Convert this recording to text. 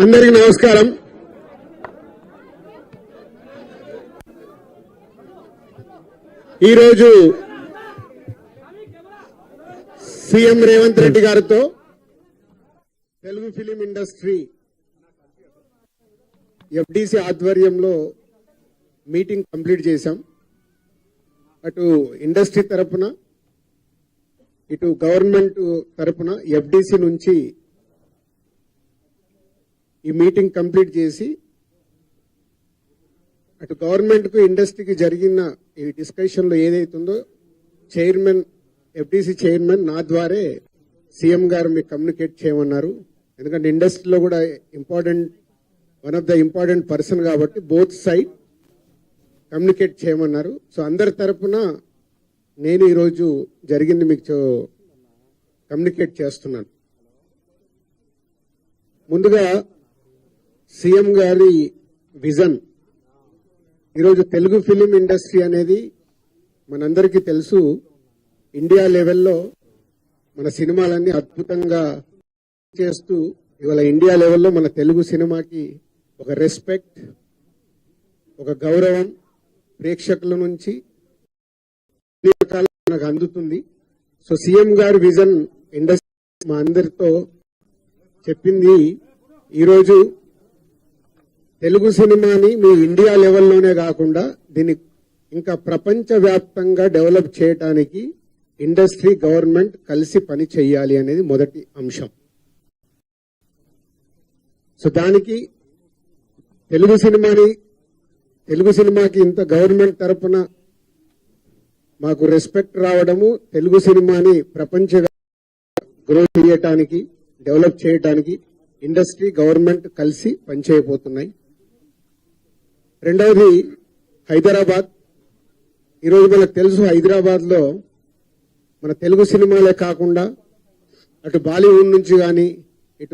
అందరికీ నమస్కారం. ఈరోజు సీఎం రేవంత్ రెడ్డి గారితో తెలుగు ఫిలిం ఇండస్ట్రీ ఎఫ్డిసి ఆధ్వర్యంలో మీటింగ్ కంప్లీట్ చేశాం. అటు ఇండస్ట్రీ తరపున ఇటు గవర్నమెంట్ తరపున ఎఫ్డిసి నుంచి ఈ మీటింగ్ కంప్లీట్ చేసి అటు గవర్నమెంట్ కు ఇండస్ట్రీకి జరిగిన ఈ డిస్కషన్ లో ఏదైతుందో చైర్మన్ ఎఫ్డిసి చైర్మన్ నా ద్వారే సీఎం గారు మీకు కమ్యూనికేట్ చేయమన్నారు. ఎందుకంటే ఇండస్ట్రీలో కూడా one of the important person కాబట్టి బోత్ సైడ్ కమ్యూనికేట్ చేయమన్నారు. సో అందరి తరపున నేను ఈరోజు జరిగింది మీకు కమ్యూనికేట్ చేస్తున్నాను. ముందుగా సీఎం గారి విజన్. ఈరోజు తెలుగు ఫిలిం ఇండస్ట్రీ అనేది మనందరికీ తెలుసు, ఇండియా లెవెల్లో మన సినిమాలన్నీ అద్భుతంగా చేస్తూ ఇవాళ ఇండియా లెవెల్లో మన తెలుగు సినిమాకి ఒక రెస్పెక్ట్, ఒక గౌరవం ప్రేక్షకుల నుంచి మనకు అందుతుంది. సో సీఎం గారి విజన్ ఇండస్ట్రీ మా అందరితో చెప్పింది. ఈరోజు తెలుగు సినిమాని మీ ఇండియా లెవెల్లోనే కాకుండా దీన్ని ఇంకా ప్రపంచ వ్యాప్తంగా డెవలప్ చేయడానికి ఇండస్ట్రీ గవర్నమెంట్ కలిసి పని చేయాలి అనేది మొదటి అంశం. సో దానికి తెలుగు సినిమాకి ఇంత గవర్నమెంట్ తరపున మాకు రెస్పెక్ట్ రావడము, తెలుగు సినిమాని ప్రపంచ గ్రో చేయటానికి డెవలప్ చేయటానికి ఇండస్ట్రీ గవర్నమెంట్ కలిసి పనిచేయబోతున్నాయి. రెండవది హైదరాబాద్. ఈరోజు మనకు తెలుసు, హైదరాబాద్ లో మన తెలుగు సినిమాలే కాకుండా అటు బాలీవుడ్ నుంచి కానీ